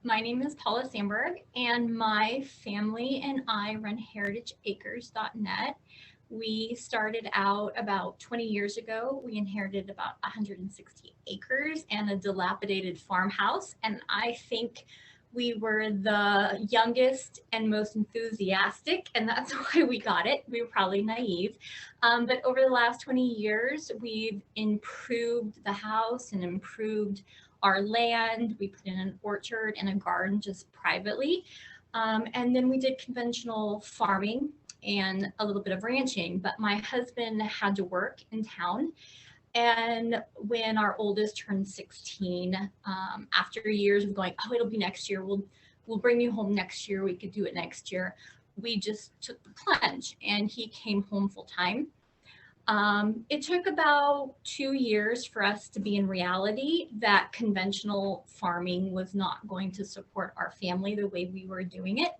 My name is Paula Sandberg, and my family and I run heritageacres.net. We started out about 20 years ago. We inherited about 160 acres and a dilapidated farmhouse. And I think we were the youngest and most enthusiastic, and that's why we got it. We were probably naive. But over the last 20 years, we've improved the house and improved our land. We put in an orchard and a garden just privately. And then we did conventional farming and a little bit of ranching. But my husband had to work in town. And when our oldest turned 16, after years of going, oh, it'll be next year. We'll bring you home next year. We could do it next year. We just took the plunge, and he came home full time. It took about 2 years for us to be in reality that conventional farming was not going to support our family the way we were doing it.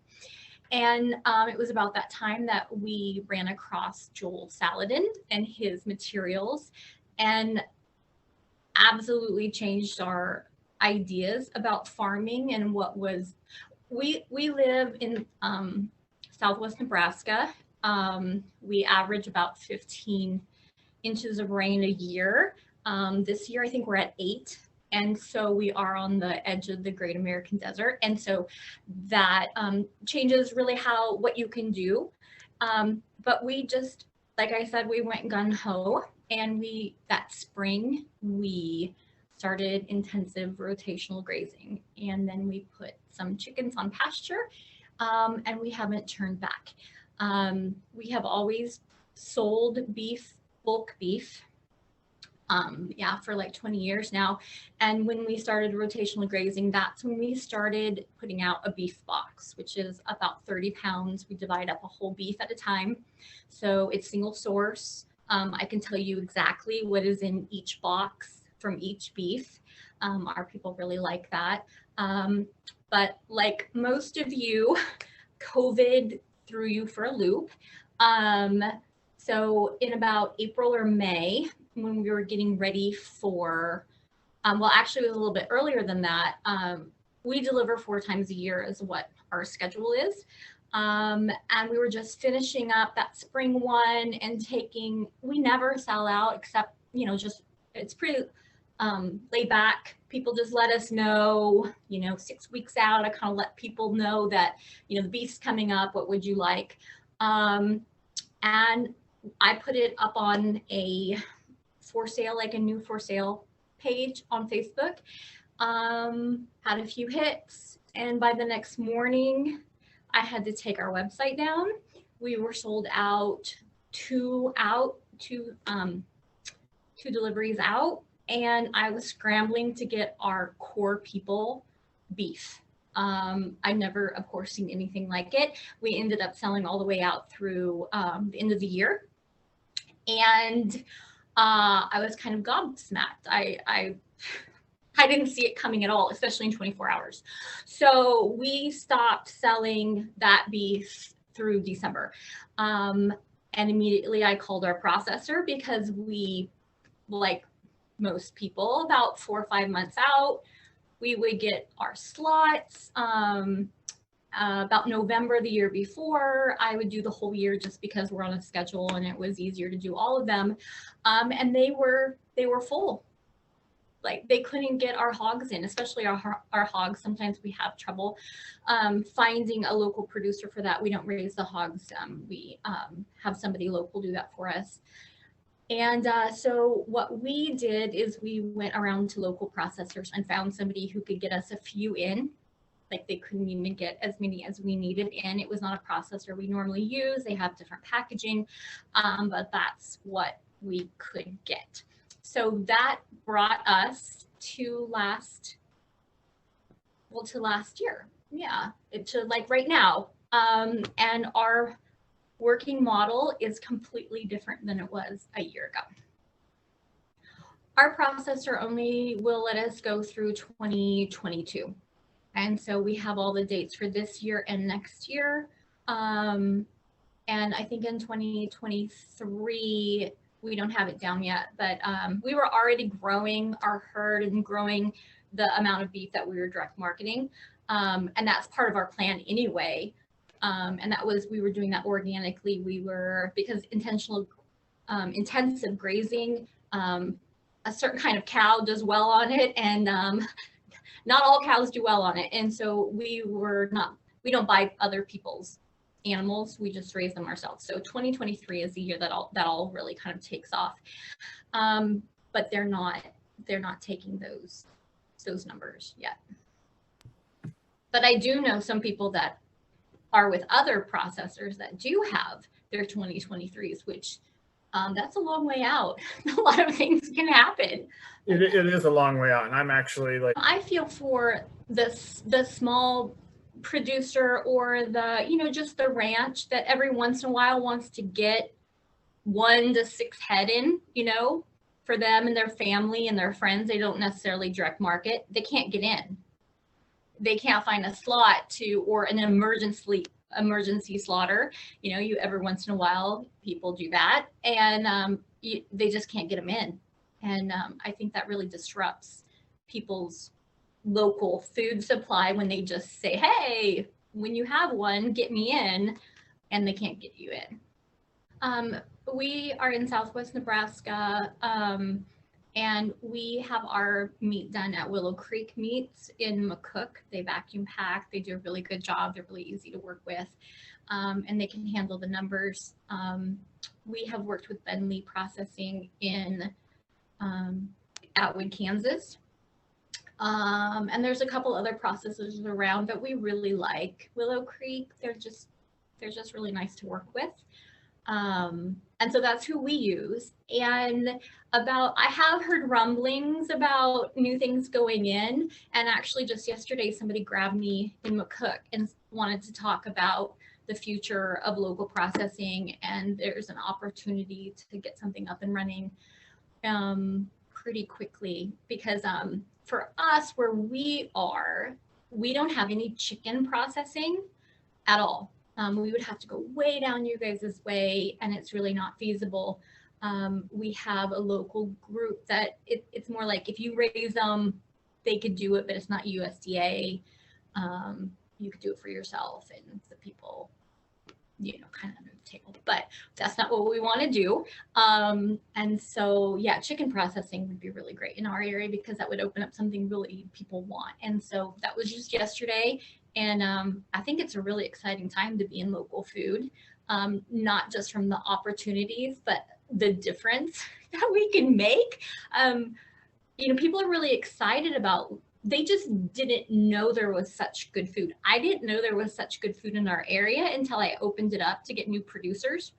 And it was about that time that we ran across Joel Saladin and his materials and absolutely changed our ideas about farming and what was. We live in Southwest Nebraska. We average about 15 inches of rain a year. This year, I think we're at 8. And so we are on the edge of the Great American Desert. And so that changes really what you can do. But we just, like I said, we went gun ho. And that spring, we started intensive rotational grazing. And then we put some chickens on pasture, and we haven't turned back. We have always sold beef, bulk beef, for like 20 years now. And when we started rotational grazing, that's when we started putting out a beef box, which is about 30 pounds. We divide up a whole beef at a time. So it's single source. I can tell you exactly what is in each box from each beef. Our people really like that. But like most of you, COVID threw you for a loop. So in about April or May, when we were getting ready for, actually it was a little bit earlier than that. We deliver 4 times a year is what our schedule is. And we were just finishing up that spring one and we never sell out except, just it's pretty laid back. People just let us know, 6 weeks out. I kind of let people know that, the beef's coming up. What would you like? And I put it up on a for sale, like a new for sale page on Facebook. Had a few hits, and by the next morning, I had to take our website down. We were sold out, two deliveries out, and I was scrambling to get our core people beef. I never, of course, seen anything like it. We ended up selling all the way out through the end of the year. And I was kind of gobsmacked. I didn't see it coming at all, especially in 24 hours. So we stopped selling that beef through December. And immediately I called our processor because we, like most people, about 4 or 5 months out, we would get our slots. About November the year before, I would do the whole year just because we're on a schedule and it was easier to do all of them. And they were full. Like they couldn't get our hogs in, especially our hogs. Sometimes we have trouble finding a local producer for that. We don't raise the hogs. We have somebody local do that for us. And so what we did is we went around to local processors and found somebody who could get us a few in. Like they couldn't even get as many as we needed in. It was not a processor we normally use. They have different packaging, but that's what we could get. So that brought us to last year. Yeah, to like right now. And our working model is completely different than it was a year ago. Our processor only will let us go through 2022. And so we have all the dates for this year and next year. And I think in 2023, we don't have it down yet, but we were already growing our herd and growing the amount of beef that we were direct marketing. And that's part of our plan anyway. And that was, we were doing that organically. Because intensive grazing, a certain kind of cow does well on it, and not all cows do well on it. And so we don't buy other people's animals, we just raise them ourselves. So 2023 is the year that all really kind of takes off. But they're not taking those numbers yet. But I do know some people that are with other processors that do have their 2023s, which that's a long way out. A lot of things can happen. It is a long way out. And I'm actually like, I feel for the small producer, or just the ranch that every once in a while wants to get 1 to 6 head in, for them and their family and their friends. They don't necessarily direct market. They can't get in. They can't find a slot or an emergency slaughter. You every once in a while people do that, and they just can't get them in. And I think that really disrupts people's local food supply when they just say, hey, when you have one, get me in, and they can't get you in. We are in Southwest Nebraska, and we have our meat done at Willow Creek Meats in McCook. They vacuum pack. They do a really good job. They're really easy to work with, and they can handle the numbers. We have worked with Ben Lee Processing in Atwood, Kansas. And there's a couple other processors around that we really like. Willow Creek, they're just really nice to work with. And so that's who we use. And I have heard rumblings about new things going in. And actually just yesterday, somebody grabbed me in McCook and wanted to talk about the future of local processing. And there's an opportunity to get something up and running pretty quickly, because for us, where we are, we don't have any chicken processing at all. We would have to go way down you guys' way, and it's really not feasible. We have a local group that it's more like if you raise them, they could do it, but it's not USDA. You could do it for yourself, and the people, kind of under the table. But that's not what we want to do. And so, yeah, chicken processing would be really great in our area, because that would open up something really people want. And so that was just yesterday. And I think it's a really exciting time to be in local food, not just from the opportunities, but the difference that we can make. People are really excited about, they just didn't know there was such good food. I didn't know there was such good food in our area until I opened it up to get new producers.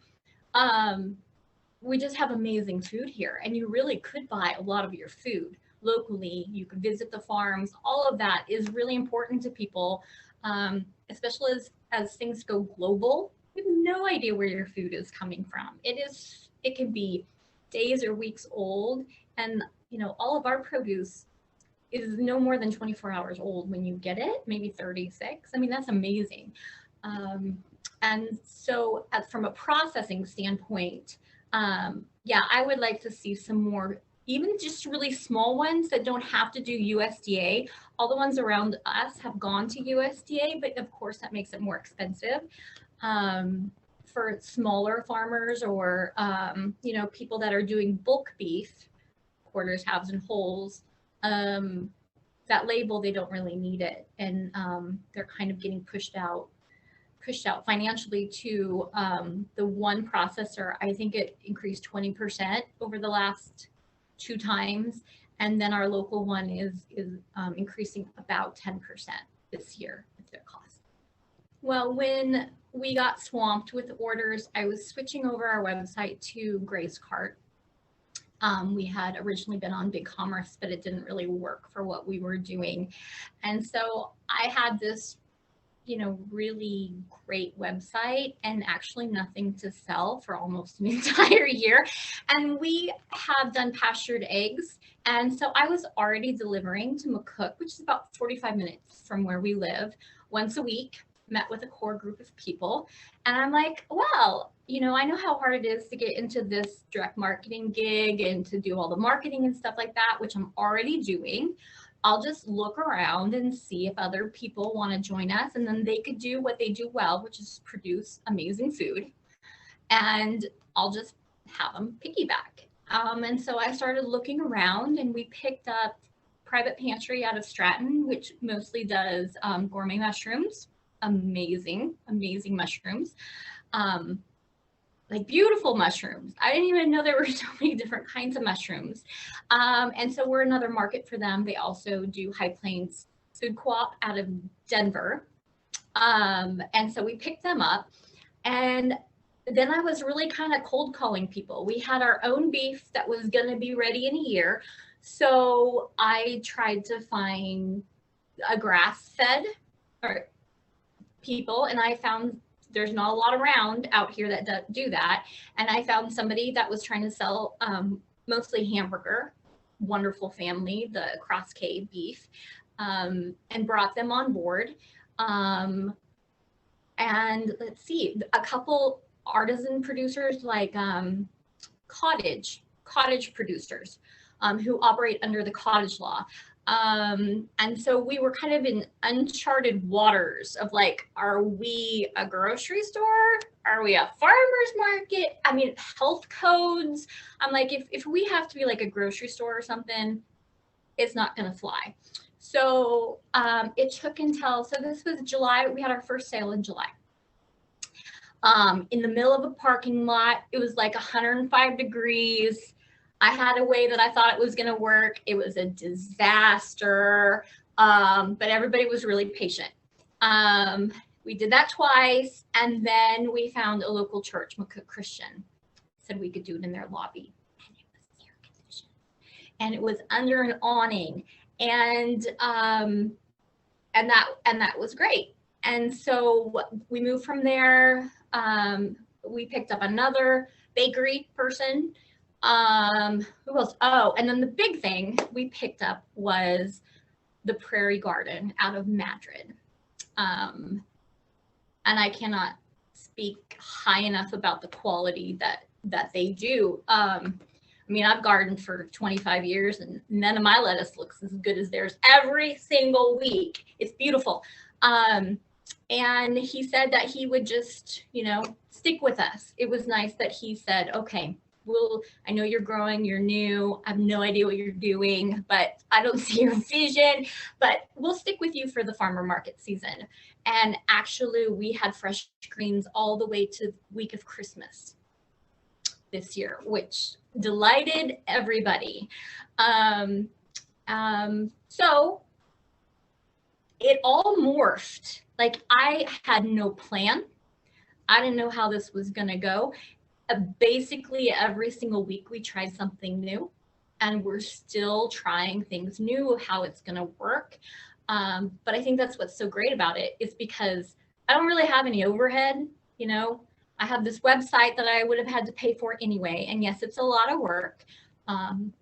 We just have amazing food here, and you really could buy a lot of your food locally. You could visit the farms. All of that is really important to people, especially as things go global. You have no idea where your food is coming from. It can be days or weeks old, and all of our produce is no more than 24 hours old when you get it, maybe 36. I mean, that's amazing. And so from a processing standpoint, I would like to see some more, even just really small ones that don't have to do USDA. All the ones around us have gone to USDA, but of course that makes it more expensive. For smaller farmers, or people that are doing bulk beef, quarters, halves, and wholes, that label, they don't really need it, and they're kind of getting pushed out financially to the one processor. I think it increased 20% over the last 2 times, and then our local one is increasing about 10% this year with their cost. Well, when we got swamped with orders, I was switching over our website to Grace Cart. We had originally been on BigCommerce, but it didn't really work for what we were doing. And so I had this, really great website and actually nothing to sell for almost an entire year. And we have done pastured eggs. And so I was already delivering to McCook, which is about 45 minutes from where we live, once a week. Met with a core group of people, and I'm like, well, I know how hard it is to get into this direct marketing gig and to do all the marketing and stuff like that, which I'm already doing. I'll just look around and see if other people want to join us, and then they could do what they do well, which is produce amazing food, and I'll just have them piggyback. And so I started looking around, and we picked up Private Pantry out of Stratton, which mostly does gourmet mushrooms. Amazing, amazing mushrooms. Like beautiful mushrooms. I didn't even know there were so many different kinds of mushrooms. And so we're another market for them. They also do High Plains Food Co-op out of Denver. And so we picked them up. And then I was really kind of cold calling people. We had our own beef that was going to be ready in a year. So I tried to find a grass-fed or people, and I found there's not a lot around out here that do that. And I found somebody that was trying to sell mostly hamburger, wonderful family, the Cross K beef, and brought them on board. And let's see, a couple artisan producers like cottage producers who operate under the cottage law. And so we were kind of in uncharted waters of like, are we a grocery store? Are we a farmer's market? I mean, health codes. I'm like, if we have to be like a grocery store or something, it's not going to fly. So it took until, so this was July. We had our first sale in July. In the middle of a parking lot, it was like 105 degrees. I had a way that I thought it was going to work. It was a disaster, but everybody was really patient. We did that twice, and then we found a local church, McCook Christian, said we could do it in their lobby, and it was air conditioned, and it was under an awning, and that was great. And so we moved from there. We picked up another bakery person. Who else? Oh, and then the big thing we picked up was the Prairie Garden out of Madrid. And I cannot speak high enough about the quality that they do. I mean, I've gardened for 25 years and none of my lettuce looks as good as theirs every single week. It's beautiful. And he said that he would just, stick with us. It was nice that he said, okay, I know you're growing, you're new, I have no idea what you're doing, but I don't see your vision, but we'll stick with you for the farmer market season. And actually we had fresh greens all the way to the week of Christmas this year, which delighted everybody. So it all morphed. Like I had no plan. I didn't know how this was going to go. Basically every single week we tried something new, and we're still trying things new, how it's going to work. But I think that's what's so great about it, is because I don't really have any overhead. I have this website that I would have had to pay for anyway. And yes, it's a lot of work, but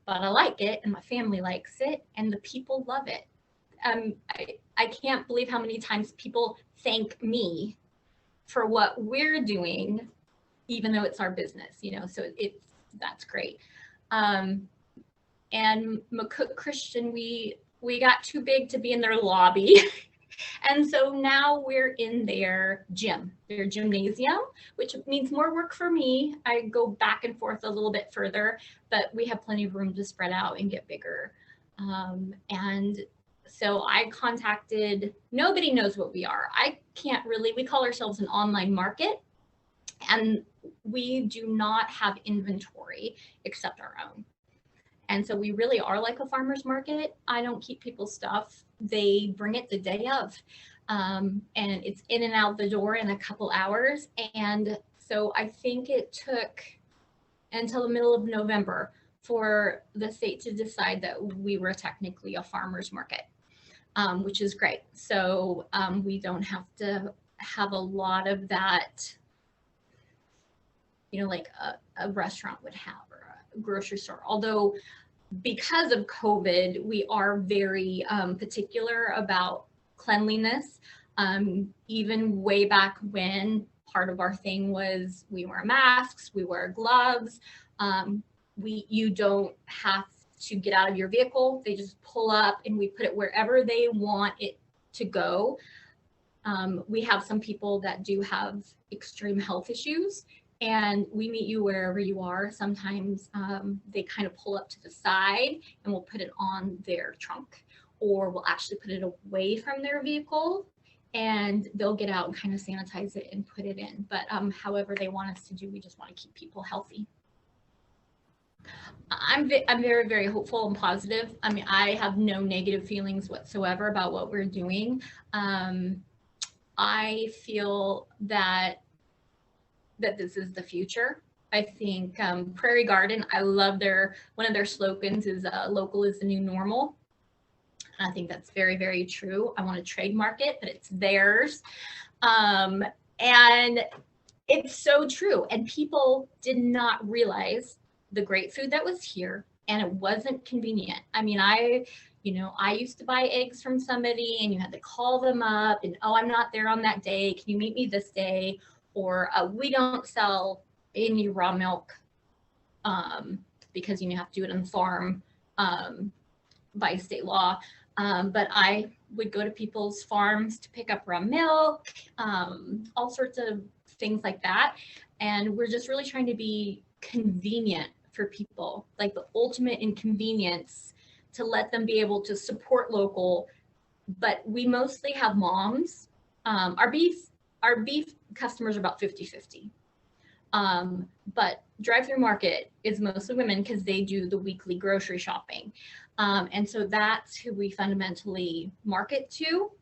I like it and my family likes it and the people love it. I can't believe how many times people thank me for what we're doing, even though it's our business, so that's great. And McCook Christian, we got too big to be in their lobby. And so now we're in their gymnasium, which means more work for me. I go back and forth a little bit further, but we have plenty of room to spread out and get bigger. And so I contacted, nobody knows what we are. We call ourselves an online market, and we do not have inventory except our own. And so we really are like a farmer's market. I don't keep people's stuff. They bring it the day of, and it's in and out the door in a couple hours. And so I think it took until the middle of November for the state to decide that we were technically a farmer's market, which is great. So we don't have to have a lot of that, like a restaurant would have, or a grocery store. Although because of COVID, we are very particular about cleanliness. Even way back when, part of our thing was we wear masks, we wear gloves. You don't have to get out of your vehicle. They just pull up and we put it wherever they want it to go. We have some people that do have extreme health issues, and we meet you wherever you are. Sometimes they kind of pull up to the side and we'll put it on their trunk, or we'll actually put it away from their vehicle and they'll get out and kind of sanitize it and put it in. But however they want us to do, we just want to keep people healthy. I'm very, very hopeful and positive. I mean, I have no negative feelings whatsoever about what we're doing. I feel that this is the future. I think Prairie Garden, I love one of their slogans is local is the new normal. And I think that's very, very true. I want to trademark it, but it's theirs. And it's so true. And people did not realize the great food that was here, and it wasn't convenient. I mean, I used to buy eggs from somebody and you had to call them up and, oh, I'm not there on that day. Can you meet me this day? Or we don't sell any raw milk because you have to do it on the farm by state law. But I would go to people's farms to pick up raw milk, all sorts of things like that. And we're just really trying to be convenient for people, like the ultimate inconvenience to let them be able to support local. But we mostly have moms. Our beef customers are about 50-50. But drive-through market is mostly women because they do the weekly grocery shopping. And so that's who we fundamentally market to,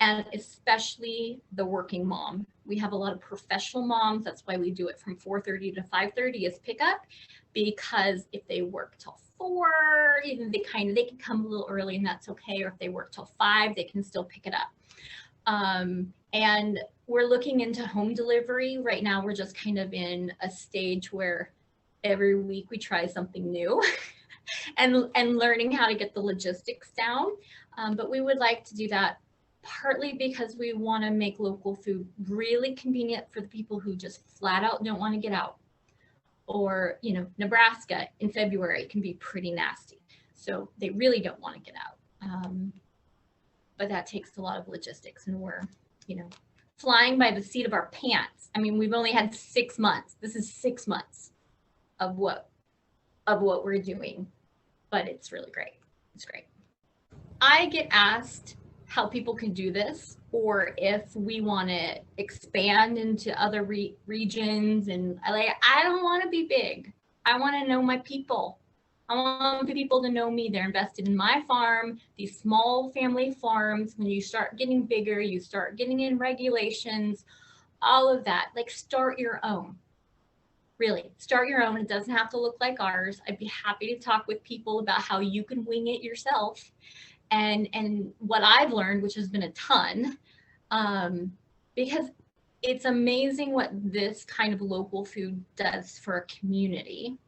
and especially the working mom. We have a lot of professional moms. That's why we do it from 4:30 to 5:30 as pickup, because if they work till 4, even they can come a little early and that's okay. Or if they work till 5, they can still pick it up. And we're looking into home delivery. Right now, we're just kind of in a stage where every week we try something new and learning how to get the logistics down. But we would like to do that partly because we want to make local food really convenient for the people who just flat out don't want to get out. Or, Nebraska in February can be pretty nasty. So they really don't want to get out. But that takes a lot of logistics, and we're, flying by the seat of our pants. I mean, we've only had 6 months. This is 6 months of what we're doing, but it's really great. It's great. I get asked how people can do this, or if we want to expand into other regions. And I don't want to be big. I want to know my people. I want people to know me. They're invested in my farm, these small family farms. When you start getting bigger, you start getting in regulations, all of that. Like, start your own. Really, start your own. It doesn't have to look like ours. I'd be happy to talk with people about how you can wing it yourself. And what I've learned, which has been a ton, because it's amazing what this kind of local food does for a community.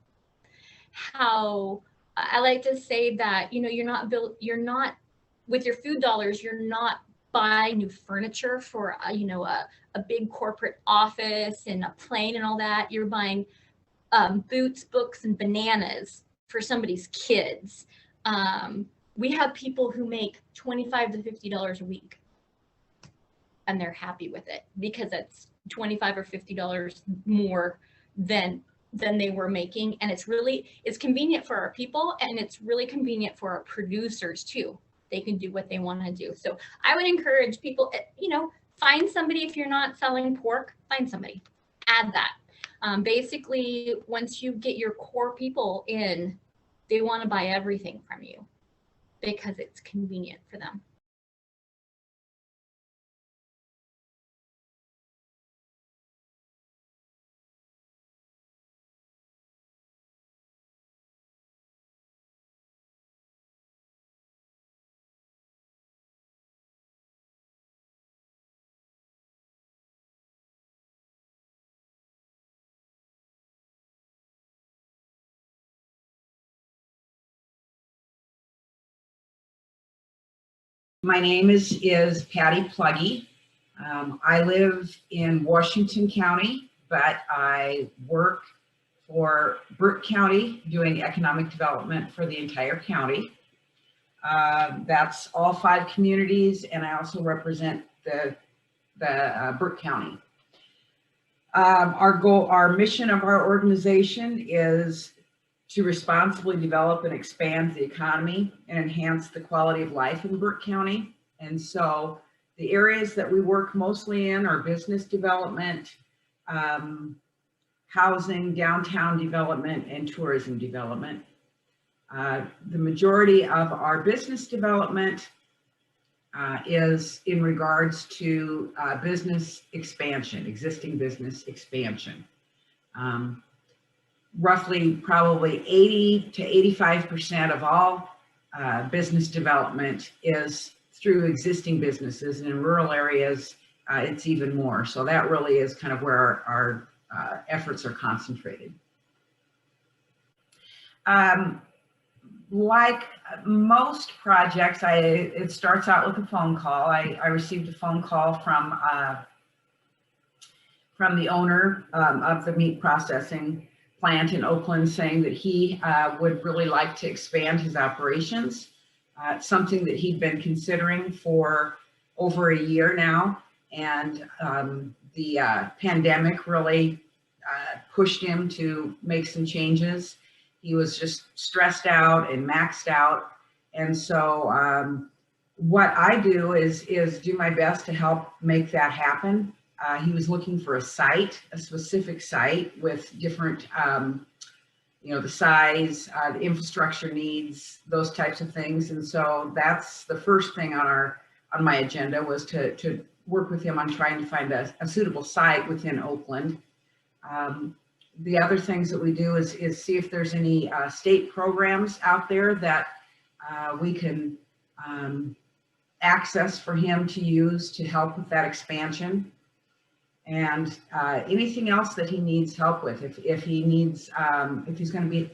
How I like to say that, you're not with your food dollars, you're not buying new furniture for a big corporate office and a plane and all that. You're buying boots, books, and bananas for somebody's kids. We have people who make $25 to $50 a week, and they're happy with it because it's $25 or $50 more than they were making. And it's convenient for our people, and it's really convenient for our producers too. They can do what they want to do. So I would encourage people, find somebody. If you're not selling pork, find somebody, add that. Basically, once you get your core people in, they want to buy everything from you because it's convenient for them. My name is Patty Pluggy. I live in Washington County, but I work for Burke County, doing economic development for the entire county. That's all 5 communities, and I also represent the Burke County. Our mission of our organization is to responsibly develop and expand the economy and enhance the quality of life in Burke County. And so the areas that we work mostly in are business development, housing, downtown development, and tourism development. The majority of our business development is in regards to business expansion, existing business expansion. Roughly probably 80 to 85% of all business development is through existing businesses, and in rural areas, it's even more. So that really is kind of where our efforts are concentrated. Like most projects, it starts out with a phone call. I received a phone call from the owner of the meat processing plant in Oakland, saying that he would really like to expand his operations. It's something that he'd been considering for over a year now, and the pandemic really pushed him to make some changes. He was just stressed out and maxed out, and so what I do is do my best to help make that happen. He was looking for a site, a specific site with different, the size, the infrastructure needs, those types of things. And so that's the first thing on my agenda, was to work with him on trying to find a suitable site within Oakland. The other things that we do is see if there's any state programs out there that we can access for him to use to help with that expansion. And anything else that he needs help with. If he needs, if he's going to be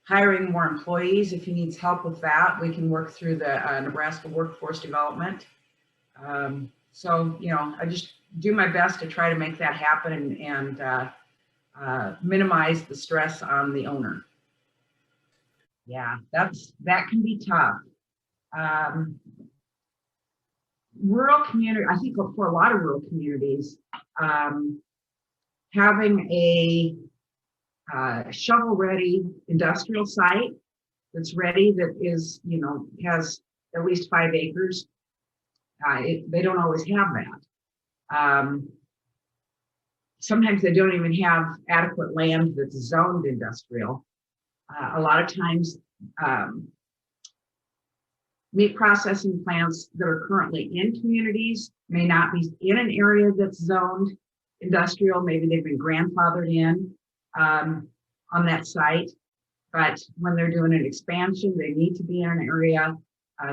hiring more employees, if he needs help with that, we can work through the Nebraska Workforce Development. So, I just do my best to try to make that happen and minimize the stress on the owner. Yeah, that can be tough. Rural community, I think for a lot of rural communities, having a shovel-ready industrial site that's ready, that is, has at least 5 acres, they don't always have that. Sometimes they don't even have adequate land that's zoned industrial. A lot of times, meat processing plants that are currently in communities may not be in an area that's zoned industrial. Maybe they've been grandfathered in on that site, but when they're doing an expansion, they need to be in an area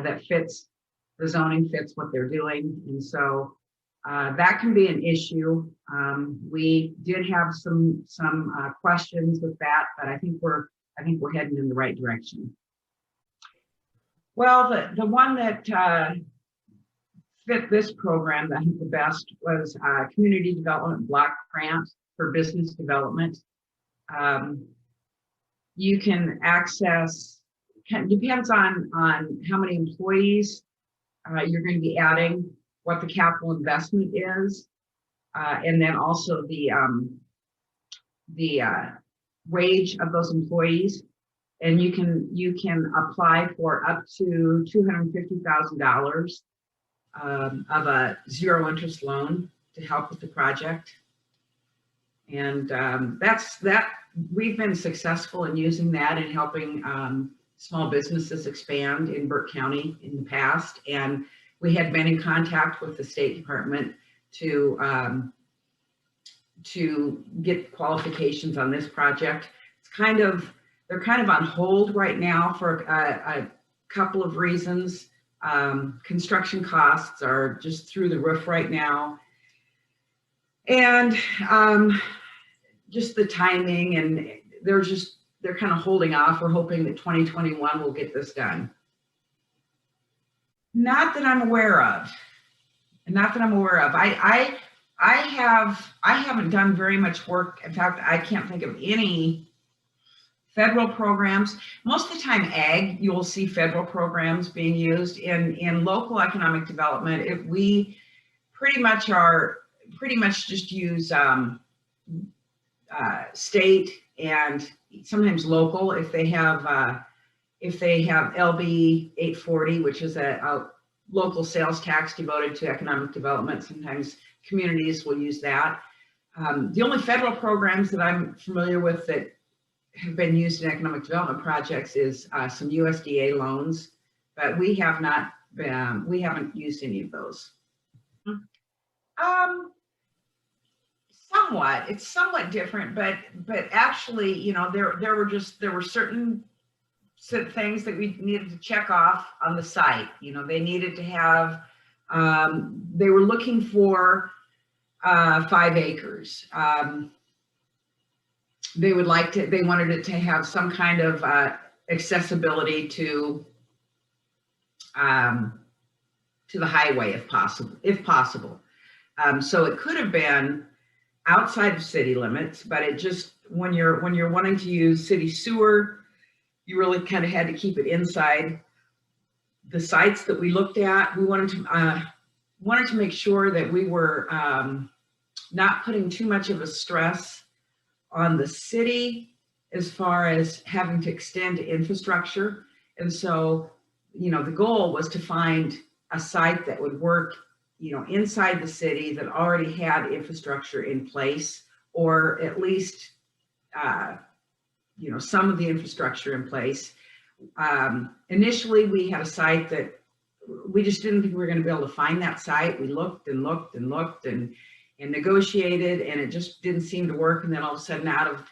that fits, the zoning fits what they're doing. And so that can be an issue. We did have some questions with that, but I think we're heading in the right direction. Well, the one that fit this program, I think the best, was Community Development Block Grant for business development. You can access, depends on how many employees you're going to be adding, what the capital investment is, and then also the wage of those employees. And you can apply for up to $250,000 of a zero interest loan to help with the project. And we've been successful in using that and helping small businesses expand in Burke County in the past. And we had been in contact with the State Department to get qualifications on this project. They're kind of on hold right now for a couple of reasons. Construction costs are just through the roof right now. And just the timing, and they're kind of holding off. We're hoping that 2021 will get this done. Not that I'm aware of. I I haven't done very much work. In fact, I can't think of any federal programs. Most of the time ag, you will see federal programs being used. In local economic development. We pretty much just use state and sometimes local if they have LB 840, which is a local sales tax devoted to economic development. Sometimes communities will use that. The only federal programs that I'm familiar with that have been used in economic development projects is some USDA loans, but we haven't used any of those. Somewhat, it's somewhat different, but actually, you know, there were certain things that we needed to check off on the site. You know, they needed to have, they were looking for 5 acres. They wanted it to have some kind of accessibility to the highway if possible. So it could have been outside of city limits, but it just, when you're wanting to use city sewer, you really kind of had to keep it inside the sites that we looked at. We wanted to make sure that we were not putting too much of a stress on the city as far as having to extend infrastructure. And so, you know, the goal was to find a site that would work, you know, inside the city that already had infrastructure in place, or at least, you know, some of the infrastructure in place. Initially, we had a site that we just didn't think we were going to be able to find that site. We looked and looked and looked and negotiated, and it just didn't seem to work. And then all of a sudden, out of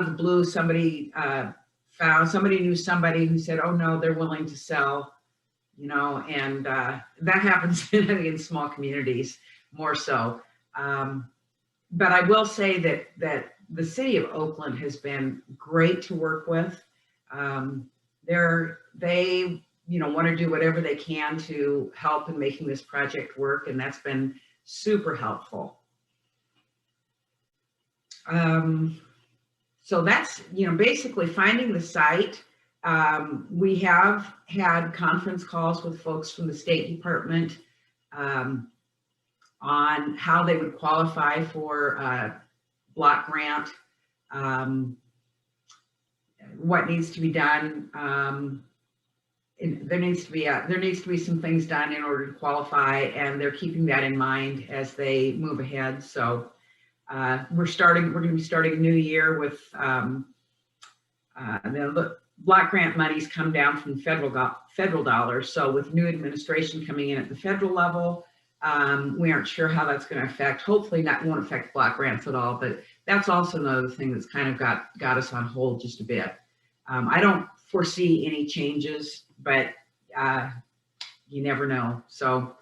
the blue, somebody knew somebody who said, "Oh no, they're willing to sell." You know, and that happens in small communities more so. But I will say that the city of Oakland has been great to work with. They you know, want to do whatever they can to help in making this project work, and that's been super helpful. So that's, you know, basically finding the site. We have had conference calls with folks from the State Department on how they would qualify for a block grant, what needs to be done. There needs to be some things done in order to qualify, and they're keeping that in mind as they move ahead. So we're going to be starting a new year with the block grant monies come down from federal dollars. So with new administration coming in at the federal level, we aren't sure how that's going to affect. Hopefully that won't affect block grants at all, but that's also another thing that's kind of got us on hold just a bit. I don't foresee any changes, but you never know. So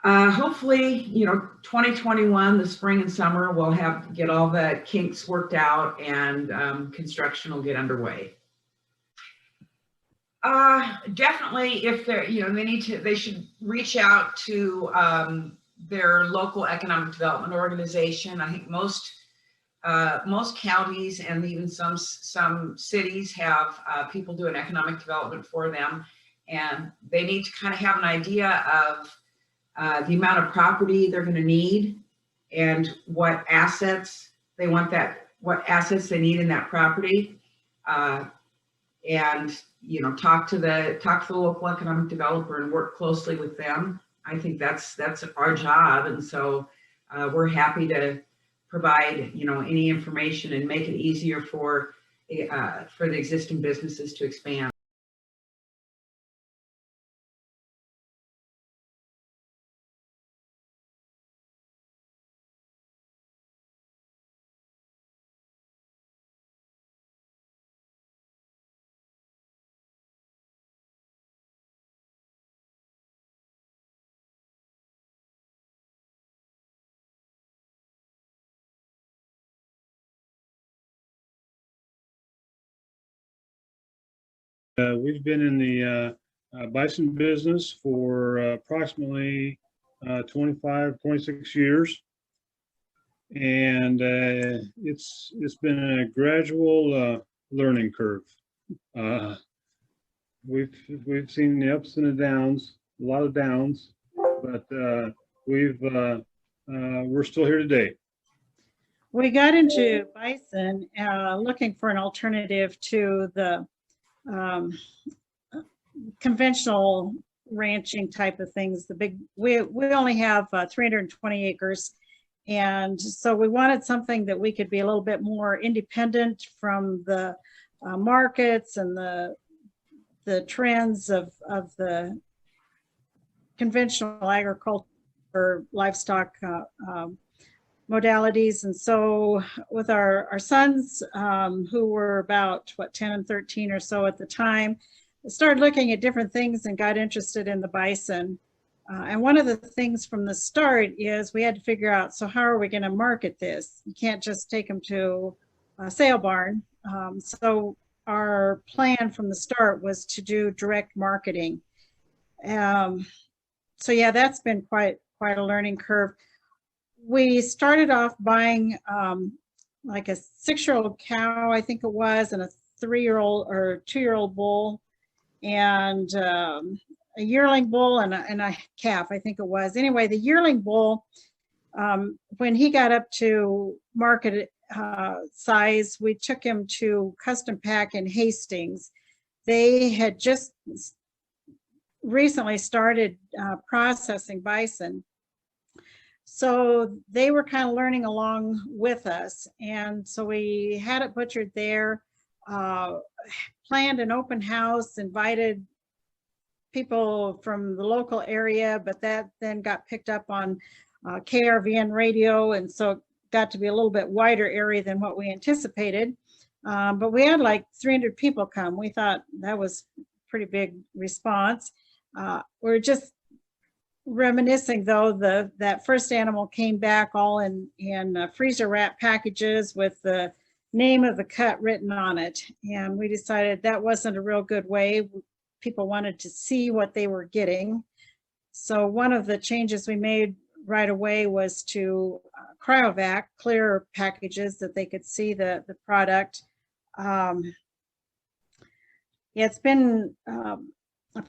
hopefully, you know, 2021, the spring and summer, we'll get all the kinks worked out, and construction will get underway. Definitely, if they're, you know, they should reach out to their local economic development organization. I think most counties and even some cities have people doing economic development for them, and they need to kind of have an idea of the amount of property they're going to need and what assets they need in that property, and, you know, talk to the local economic developer and work closely with them. I think that's our job, and so we're happy to provide, you know, any information and make it easier for the existing businesses to expand. We've been in the bison business for approximately 25, 26 years. and it's been a gradual learning curve. We've seen the ups and the downs, a lot of downs, but we're still here today. We got into bison looking for an alternative to the conventional ranching type of things. The big, we only have 320 acres. And so we wanted something that we could be a little bit more independent from the markets and the trends of the conventional agriculture, livestock modalities. And so with our sons, who were about 10 and 13 or so at the time, started looking at different things and got interested in the bison. And one of the things from the start is we had to figure out, so how are we going to market this? You can't just take them to a sale barn. So our plan from the start was to do direct marketing. So yeah, that's been quite a learning curve. We started off buying like a 6-year-old cow, I think it was, and a 3-year-old or 2-year-old bull, and a yearling bull and a calf, I think it was. Anyway, the yearling bull, when he got up to market size, we took him to Custom Pack in Hastings. They had just recently started processing bison. So they were kind of learning along with us. And so we had it butchered there, planned an open house, invited people from the local area, but that then got picked up on KRVN radio. And so it got to be a little bit wider area than what we anticipated. But we had like 300 people come. We thought that was a pretty big response. We're just reminiscing though, that first animal came back all in freezer wrap packages with the name of the cut written on it. And we decided that wasn't a real good way. People wanted to see what they were getting. So one of the changes we made right away was to cryovac, clear packages that they could see the product. It's been a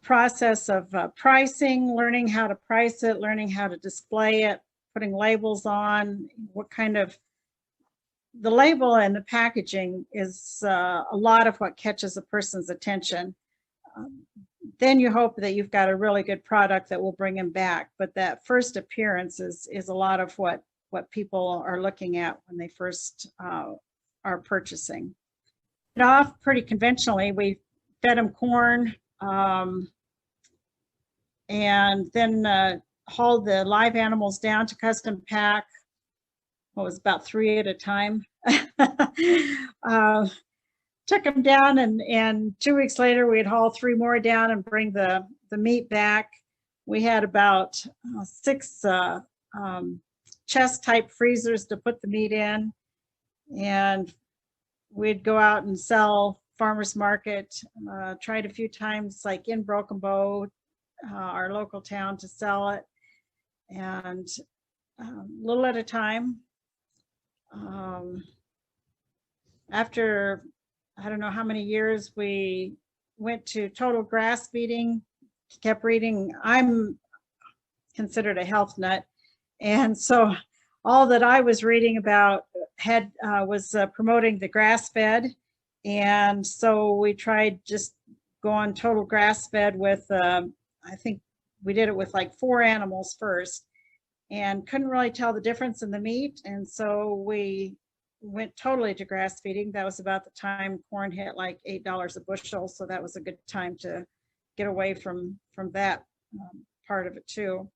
process of pricing, learning how to price it, learning how to display it, putting labels on, what kind of, the label and the packaging is a lot of what catches a person's attention. Then you hope that you've got a really good product that will bring them back. But that first appearance is a lot of what people are looking at when they first are purchasing. It off pretty conventionally. We fed them corn, and then hauled the live animals down to Custom Pack. What was about 3 at a time. Took them down, and 2 weeks later we'd haul 3 more down and bring the meat back. We had about 6 chest type freezers to put the meat in, and we'd go out and sell farmers market. Tried a few times like in Broken Bow, our local town, to sell it, and little at a time. After I don't know how many years, we went to total grass feeding, kept reading. I'm considered a health nut. And so all that I was reading about was promoting the grass fed. And so we tried just going total grass fed with, I think we did it with like 4 animals first, and couldn't really tell the difference in the meat. And so we went totally to grass feeding. That was about the time corn hit like $8 a bushel. So that was a good time to get away from that part of it too.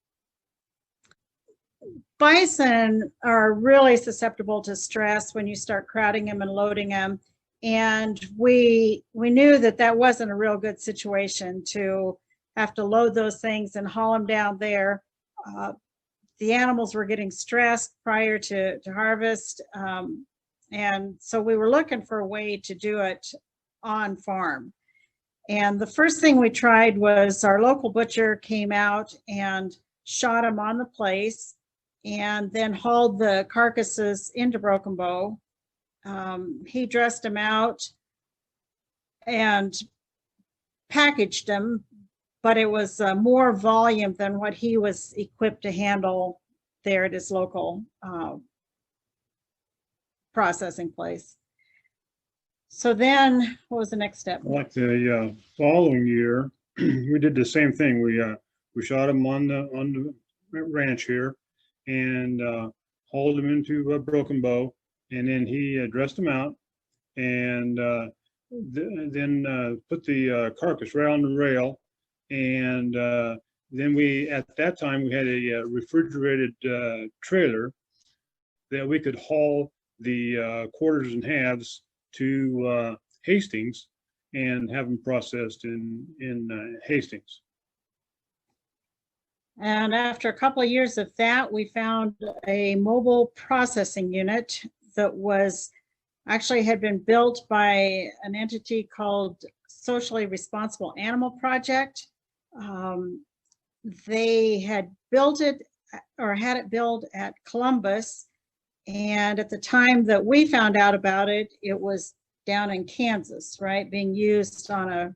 Bison are really susceptible to stress when you start crowding them and loading them. And we knew that wasn't a real good situation to have to load those things and haul them down there. The animals were getting stressed prior to harvest. And so we were looking for a way to do it on farm. And the first thing we tried was our local butcher came out and shot them on the place. and then hauled the carcasses into Broken Bow. He dressed them out and packaged them, but it was more volume than what he was equipped to handle there at his local processing place. So then what was the next step? Like the following year, we did the same thing. We shot him on the ranch here and hauled him into Broken Bow, and then he dressed him out and then put the carcass right on the rail. And then at that time, we had a refrigerated trailer that we could haul the quarters and halves to Hastings and have them processed in Hastings. And after a couple of years of that, we found a mobile processing unit that was actually had been built by an entity called Socially Responsible Animal Project. They had built it or had it built at Columbus. And at the time that we found out about it, it was down in Kansas, right? Being used on a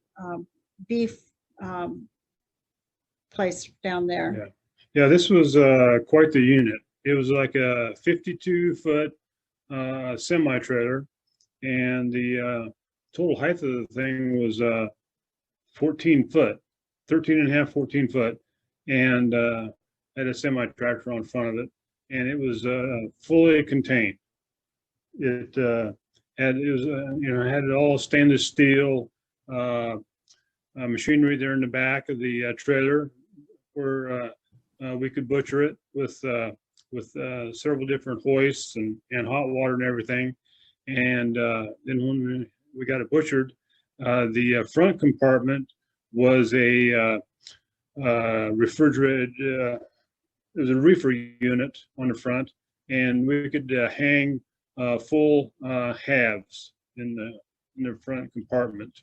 beef place down there. Yeah, this was quite the unit. It was like a 52-foot semi-trailer, and the total height of the thing was 14 foot, 13 and a half, 14 foot, and had a semi-tractor on front of it, and it was fully contained. It had it all stainless steel machinery there in the back of the trailer where we could butcher it with several different hoists and hot water and everything. And then when we got it butchered, the front compartment was a refrigerated, it was a reefer unit on the front, and we could hang full halves in the front compartment.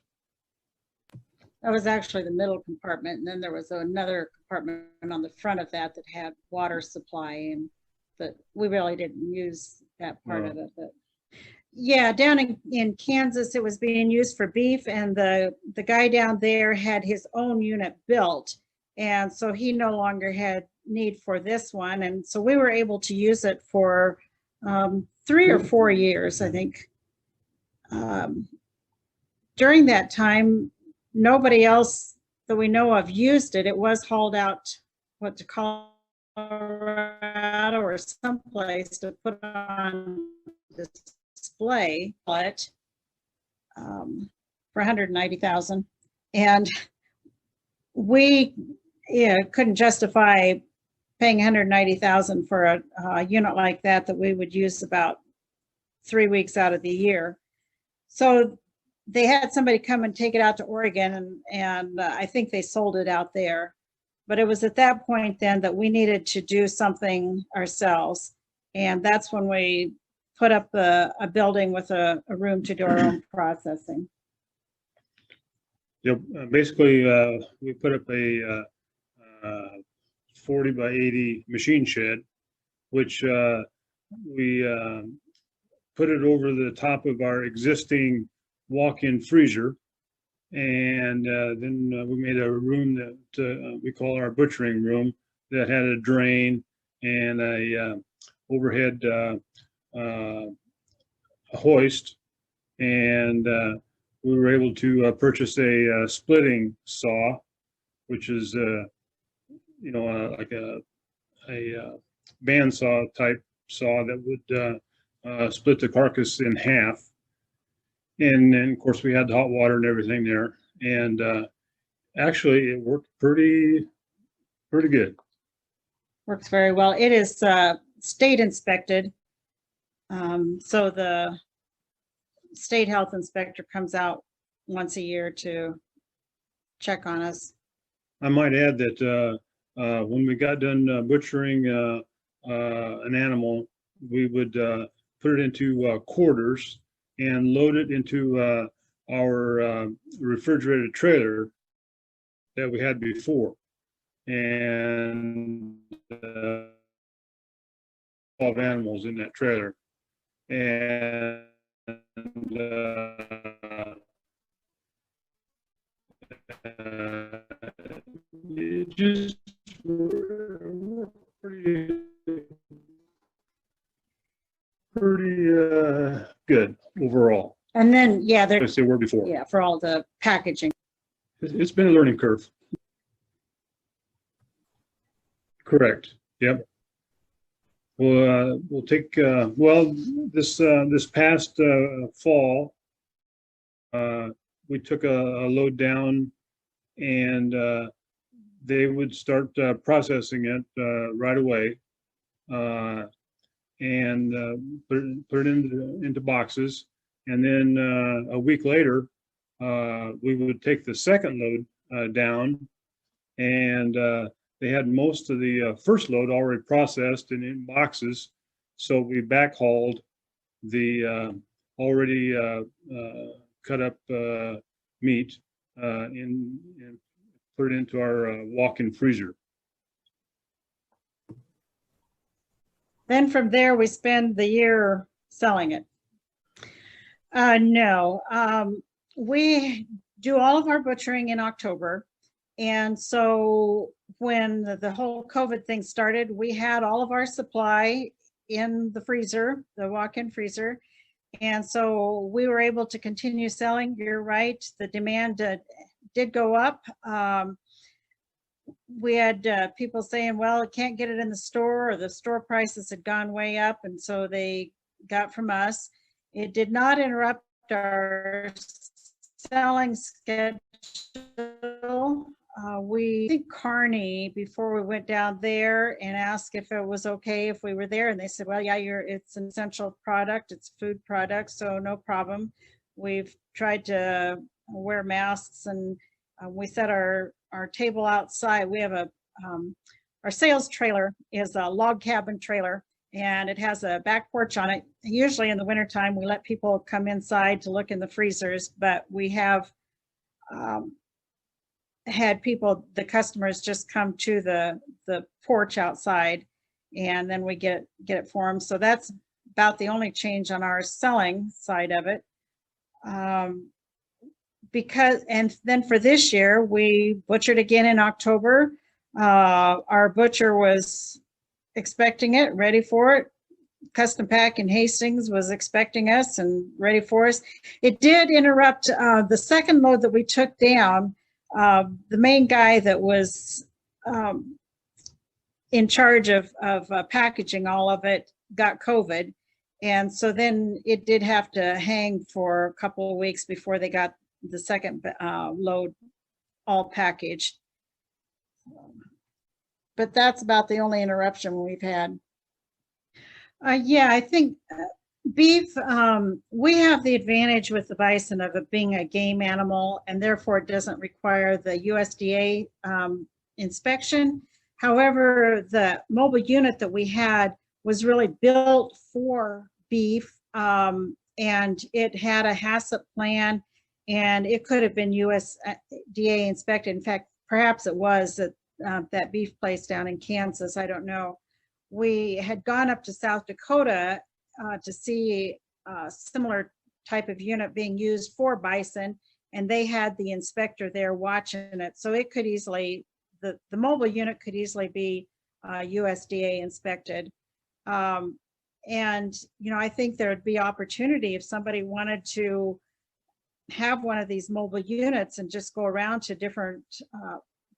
That was actually the middle compartment, and then there was another compartment on the front of that that had water supply, and but we really didn't use that part of it. But yeah, down in Kansas, it was being used for beef, and the guy down there had his own unit built, and so he no longer had need for this one, and so we were able to use it for 3 or 4 years, I think. During that time, nobody else that we know of used it. It was hauled out, to Colorado or someplace to put on display, but for $190,000, and we couldn't justify paying $190,000 for a unit like that we would use about 3 weeks out of the year. So they had somebody come and take it out to Oregon, and I think they sold it out there. But it was at that point then that we needed to do something ourselves. And that's when we put up a building with a room to do our own processing. Yep, basically we put up a 40 by 80 machine shed, which we put it over the top of our existing walk-in freezer, and then we made a room that we call our butchering room that had a drain and a overhead hoist, and we were able to purchase a splitting saw, which is like a bandsaw type saw that would split the carcass in half. And then, of course, we had the hot water and everything there. And actually, it worked pretty good. Works very well. It is state inspected. So the state health inspector comes out once a year to check on us. I might add that when we got done butchering an animal, we would put it into quarters and load it into our refrigerated trailer that we had before. And 12 animals in that trailer. And it just pretty good overall. And then, yeah, they're, As they were before. yeah, for all the packaging. It's been a learning curve. Correct. Yep. We'll take, well, this past fall, we took a load down and they would start processing it right away and put it into boxes. And then a week later, we would take the second load down, and they had most of the first load already processed and in boxes. So we backhauled the already cut up meat and put it into our walk-in freezer. Then from there, we spend the year selling it. No, we do all of our butchering in October. And so when the whole COVID thing started, we had all of our supply in the freezer, the walk-in freezer. And so we were able to continue selling. You're right, the demand did go up. We had people saying, well, I can't get it in the store, or the store prices had gone way up. And so they got from us. It did not interrupt our selling schedule. We think Kearney before we went down there and asked if it was okay if we were there, and they said, well, yeah, it's an essential product, it's a food product, so no problem. We've tried to wear masks, and we set our table outside. We have our sales trailer is a log cabin trailer, and it has a back porch on it. Usually in the wintertime, we let people come inside to look in the freezers, but we have had people, the customers just come to the porch outside, and then we get it for them. So that's about the only change on our selling side of it. And then for this year, we butchered again in October. Our butcher was expecting it, ready for it. Custom Pack in Hastings was expecting us and ready for us. It did interrupt the second load that we took down. The main guy that was in charge of packaging all of it got COVID. And so then it did have to hang for a couple of weeks before they got the second load all packaged. But that's about the only interruption we've had. Yeah, I think beef, we have the advantage with the bison of it being a game animal, and therefore it doesn't require the USDA inspection. However, the mobile unit that we had was really built for beef, and it had a HACCP plan, and it could have been USDA inspected. In fact, perhaps it was at that beef place down in Kansas, I don't know. We had gone up to South Dakota to see a similar type of unit being used for bison, and they had the inspector there watching it. So it could easily, the mobile unit could easily be USDA inspected. And, you know, I think there would be opportunity if somebody wanted to have one of these mobile units and just go around to different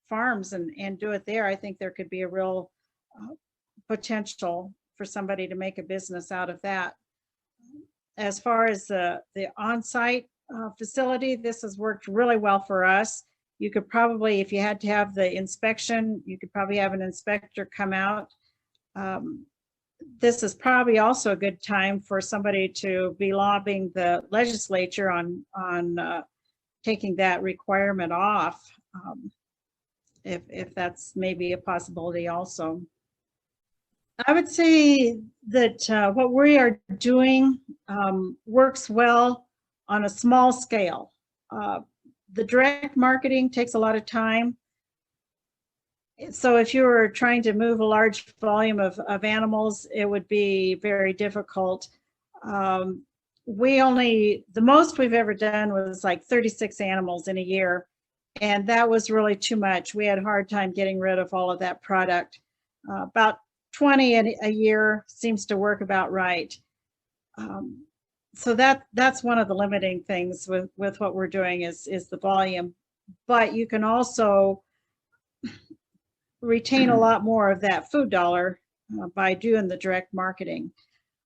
farms and do it there. I think there could be a real potential for somebody to make a business out of that. As far as the on-site facility, this has worked really well for us. You could probably, if you had to have the inspection, you could probably have an inspector come out. This is probably also a good time for somebody to be lobbying the legislature on taking that requirement off, if that's maybe a possibility also. I would say that what we are doing works well on a small scale. The direct marketing takes a lot of time. So if you were trying to move a large volume of animals, it would be very difficult. The most we've ever done was like 36 animals in a year. And that was really too much. We had a hard time getting rid of all of that product. About 20 a year seems to work about right. So that's one of the limiting things with what we're doing is the volume. But you can also retain a lot more of that food dollar by doing the direct marketing.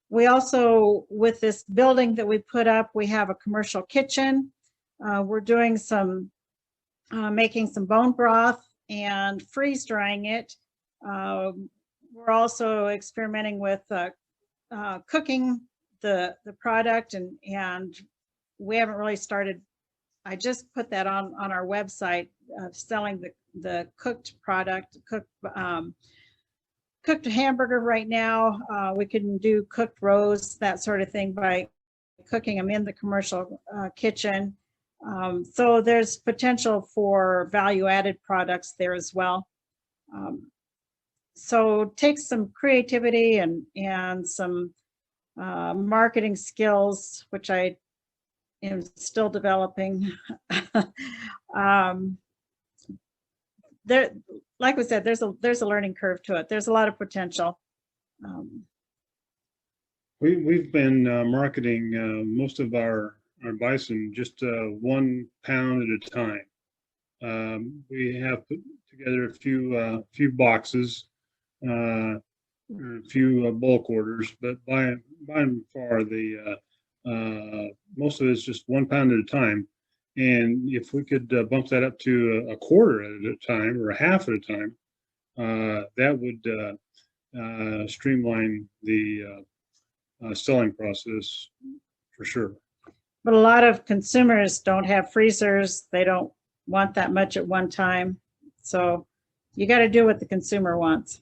We also, with this building that we put up, we have a commercial kitchen. We're doing making some bone broth and freeze drying it. We're also experimenting with cooking the product, and we haven't really started. I just put that on our website, selling the cooked product, cooked hamburger right now. We can do cooked roast, that sort of thing, by cooking them in the commercial kitchen. So there's potential for value-added products there as well. So it takes some creativity and some marketing skills, which I am still developing. There, like we said, there's a learning curve to it. There's a lot of potential. We've been marketing most of our bison just 1 pound at a time. We have put together a few boxes, a few bulk orders, but by and far the most of it's just 1 pound at a time. And if we could bump that up to a quarter at a time or a half at a time, that would streamline the selling process for sure. But a lot of consumers don't have freezers. They don't want that much at one time. So you got to do what the consumer wants.